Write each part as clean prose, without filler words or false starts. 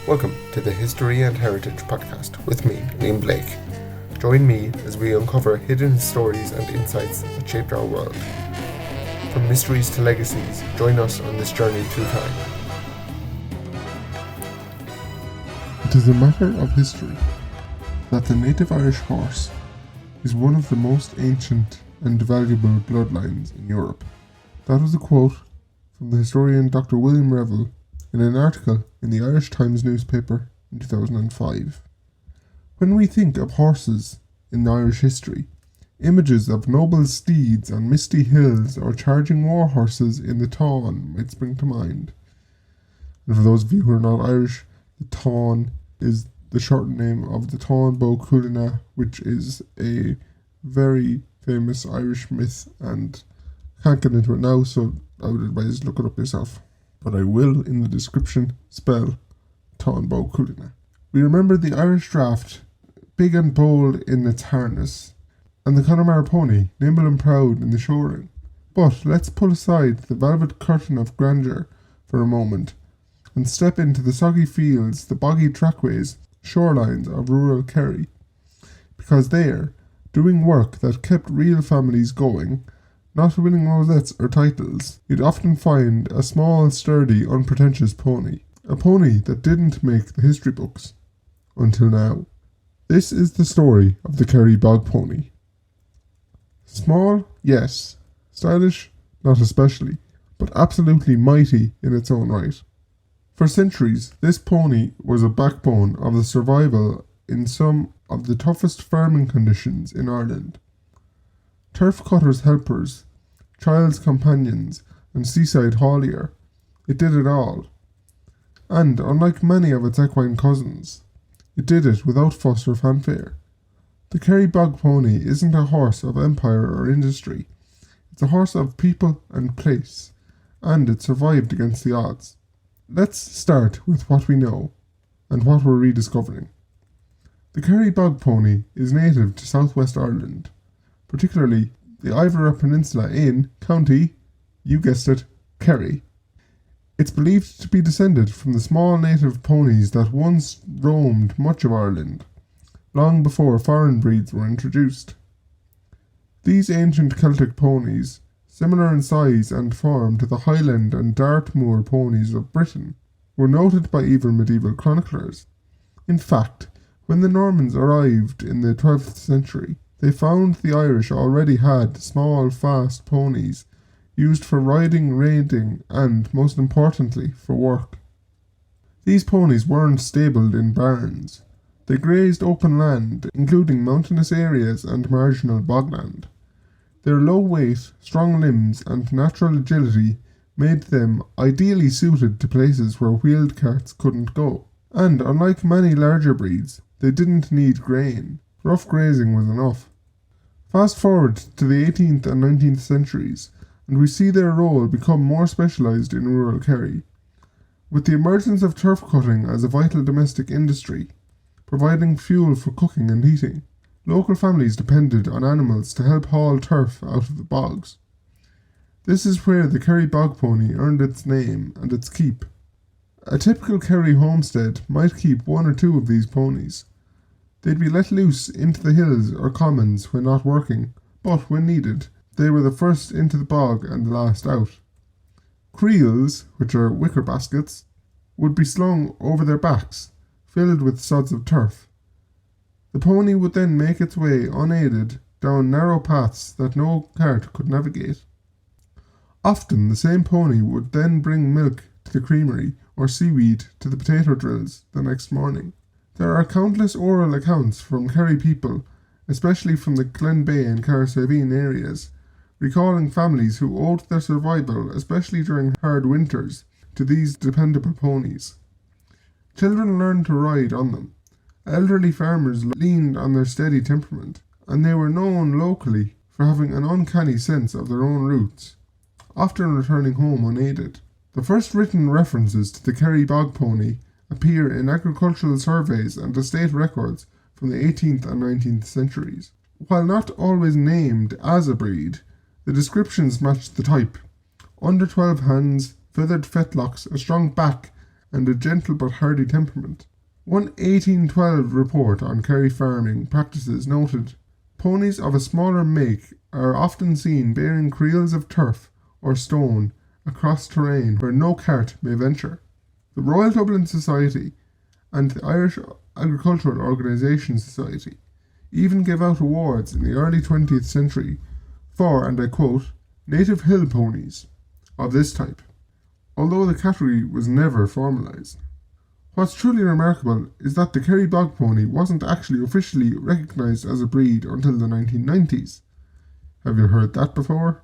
Welcome to the History and Heritage Podcast with me, Liam Blake. Join me as we uncover hidden stories and insights that shaped our world. From mysteries to legacies, join us on this journey through time. It is a matter of history that the native Irish horse is one of the most ancient and valuable bloodlines in Europe. That was a quote from the historian Dr. William Revel in an article in the Irish Times newspaper in 2005. When we think of horses in Irish history, images of noble steeds on misty hills or charging war horses in the Táin might spring to mind. And for those of you who are not Irish, the Táin is the short name of the Táin Bó Cúailnge, which is a very famous Irish myth, and I can't get into it now, so I would advise look it up yourself. But I will, in the description, spell Táin Bó Cúailnge. We remember the Irish draft, big and bold in its harness, and the Connemara pony, nimble and proud in the show ring. But let's pull aside the velvet curtain of grandeur for a moment, and step into the soggy fields, the boggy trackways, shorelines of rural Kerry. Because there, doing work that kept real families going, not winning rosettes or titles, you'd often find a small, sturdy, unpretentious pony. A pony that didn't make the history books. Until now. This is the story of the Kerry Bog Pony. Small, yes. Stylish, not especially. But absolutely mighty in its own right. For centuries, this pony was a backbone of the survival in some of the toughest farming conditions in Ireland. Turf cutters' helpers, child's companions, and seaside haulier. It did it all. And, unlike many of its equine cousins, it did it without fuss or fanfare. The Kerry Bog Pony isn't a horse of empire or industry. It's a horse of people and place, and it survived against the odds. Let's start with what we know, and what we're rediscovering. The Kerry Bog Pony is native to southwest Ireland, particularly the Iveragh Peninsula in County, you guessed it, Kerry. It's believed to be descended from the small native ponies that once roamed much of Ireland, long before foreign breeds were introduced. These ancient Celtic ponies, similar in size and form to the Highland and Dartmoor ponies of Britain, were noted by even medieval chroniclers. In fact, when the Normans arrived in the 12th century, they found the Irish already had small, fast ponies used for riding, raiding, and, most importantly, for work. These ponies weren't stabled in barns. They grazed open land, including mountainous areas and marginal bogland. Their low weight, strong limbs, and natural agility made them ideally suited to places where wheeled carts couldn't go. And, unlike many larger breeds, they didn't need grain. Rough grazing was enough. Fast forward to the 18th and 19th centuries, and we see their role become more specialised in rural Kerry. With the emergence of turf cutting as a vital domestic industry, providing fuel for cooking and heating, local families depended on animals to help haul turf out of the bogs. This is where the Kerry Bog Pony earned its name and its keep. A typical Kerry homestead might keep one or two of these ponies. They'd be let loose into the hills or commons when not working, but when needed, they were the first into the bog and the last out. Creels, which are wicker baskets, would be slung over their backs, filled with sods of turf. The pony would then make its way unaided down narrow paths that no cart could navigate. Often the same pony would then bring milk to the creamery or seaweed to the potato drills the next morning. There are countless oral accounts from Kerry people, especially from the Glen Bay and Carsaveen areas, recalling families who owed their survival, especially during hard winters, to these dependable ponies. Children learned to ride on them. Elderly farmers leaned on their steady temperament, and they were known locally for having an uncanny sense of their own roots, often returning home unaided. The first written references to the Kerry Bog Pony appear in agricultural surveys and estate records from the 18th and 19th centuries. While not always named as a breed, the descriptions matched the type. Under 12 hands, feathered fetlocks, a strong back, and a gentle but hardy temperament. One 1812 report on Kerry farming practices noted, ponies of a smaller make are often seen bearing creels of turf or stone across terrain where no cart may venture. The Royal Dublin Society and the Irish Agricultural Organisation Society even gave out awards in the early 20th century for, and I quote, native hill ponies of this type, although the category was never formalised. What's truly remarkable is that the Kerry Bog Pony wasn't actually officially recognised as a breed until the 1990s. Have you heard that before?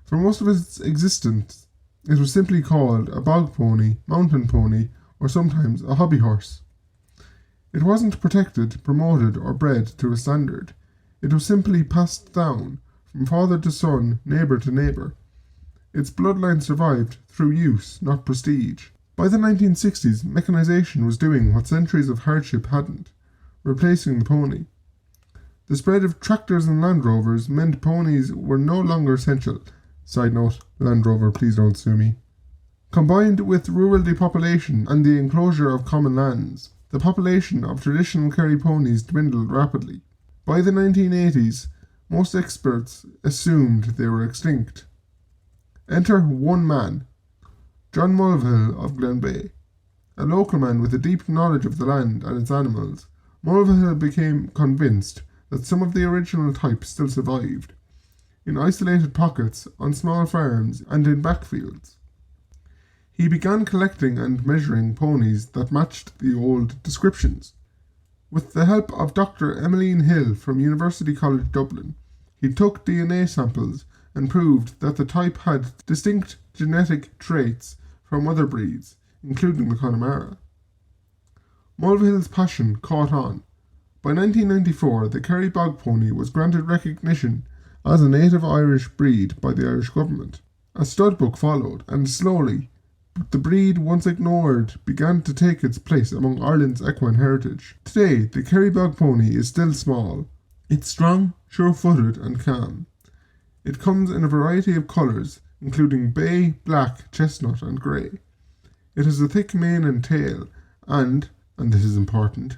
For most of its existence, it was simply called a bog pony, mountain pony, or sometimes a hobby horse. It wasn't protected, promoted, or bred to a standard. It was simply passed down from father to son, neighbour to neighbour. Its bloodline survived through use, not prestige. By the 1960s, mechanisation was doing what centuries of hardship hadn't, replacing the pony. The spread of tractors and Land Rovers meant ponies were no longer essential. Side note, Land Rover, please don't sue me. Combined with rural depopulation and the enclosure of common lands, the population of traditional Kerry ponies dwindled rapidly. By the 1980s, most experts assumed they were extinct. Enter one man, John Mulvihill of Glenbeigh. A local man with a deep knowledge of the land and its animals, Mulvihill became convinced that some of the original types still survived, in isolated pockets, on small farms, and in backfields. He began collecting and measuring ponies that matched the old descriptions. With the help of Dr. Emmeline Hill from University College Dublin, he took DNA samples and proved that the type had distinct genetic traits from other breeds, including the Connemara. Mulvihill's passion caught on. By 1994, the Kerry Bog Pony was granted recognition as a native Irish breed by the Irish government. A stud book followed, and slowly, the breed once ignored began to take its place among Ireland's equine heritage. Today, the Kerry Bog Pony is still small. It's strong, sure-footed and calm. It comes in a variety of colours, including bay, black, chestnut and grey. It has a thick mane and tail, and this is important,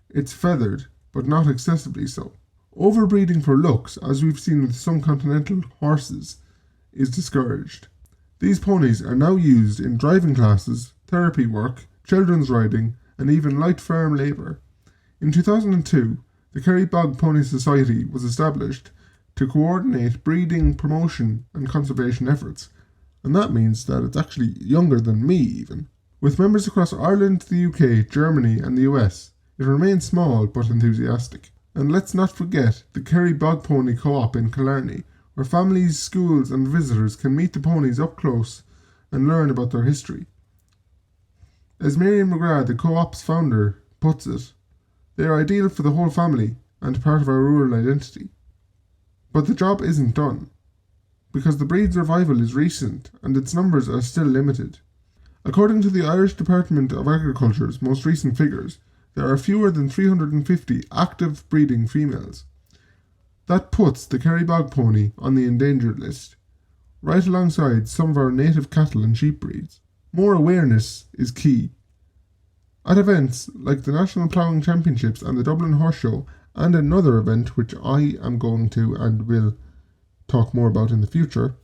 it's feathered, but not excessively so. Overbreeding for looks, as we've seen with some continental horses, is discouraged. These ponies are now used in driving classes, therapy work, children's riding, and even light farm labour. In 2002, the Kerry Bog Pony Society was established to coordinate breeding, promotion and conservation efforts, and that means that it's actually younger than me even. With members across Ireland, the UK, Germany and the US, it remains small but enthusiastic. And let's not forget the Kerry Bog Pony Co-op in Killarney, where families, schools and visitors can meet the ponies up close and learn about their history. As Miriam McGrath, the co-op's founder, puts it, they are ideal for the whole family and part of our rural identity. But the job isn't done, because the breed's revival is recent and its numbers are still limited. According to the Irish Department of Agriculture's most recent figures, there are fewer than 350 active breeding females. That puts the Kerry Bog Pony on the endangered list, right alongside some of our native cattle and sheep breeds. More awareness is key. At events like the National Ploughing Championships and the Dublin Horse Show, and another event which I am going to and will talk more about in the future,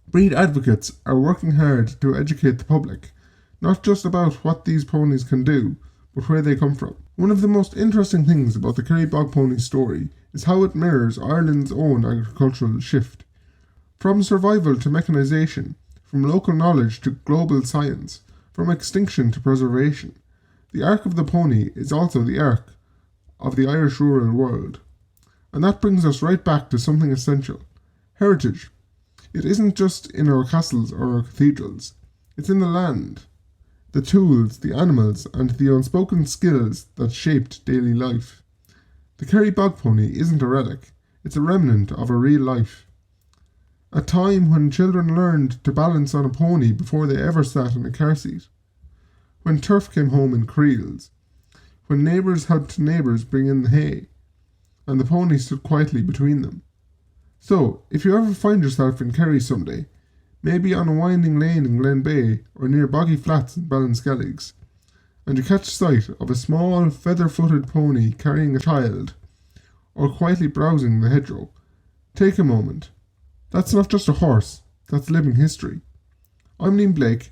breed advocates are working hard to educate the public, not just about what these ponies can do, but where they come from. One of the most interesting things about the Kerry Bog Pony story is how it mirrors Ireland's own agricultural shift. From survival to mechanisation, from local knowledge to global science, from extinction to preservation, the arc of the pony is also the arc of the Irish rural world. And that brings us right back to something essential: heritage. It isn't just in our castles or our cathedrals, it's in the land, the tools, the animals, and the unspoken skills that shaped daily life. The Kerry Bog Pony isn't a relic, it's a remnant of a real life. A time when children learned to balance on a pony before they ever sat in a car seat. When turf came home in creels. When neighbours helped neighbours bring in the hay, and the pony stood quietly between them. So, if you ever find yourself in Kerry someday, maybe on a winding lane in Glen Bay or near boggy flats in Ballinskelligs, and you catch sight of a small feather-footed pony carrying a child, or quietly browsing the hedgerow, take a moment. That's not just a horse, that's living history. I'm Liam Blake,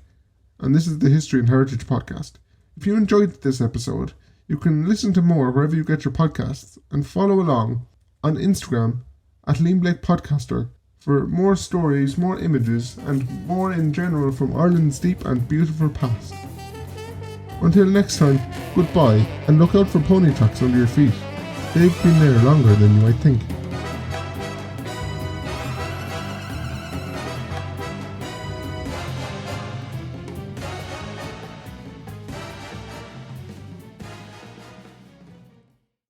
and this is the History and Heritage Podcast. If you enjoyed this episode, you can listen to more wherever you get your podcasts, and follow along on Instagram at Liam Blake Podcaster for more stories, more images, and more in general from Ireland's deep and beautiful past. Until next time, goodbye, and look out for pony tracks under your feet. They've been there longer than you might think.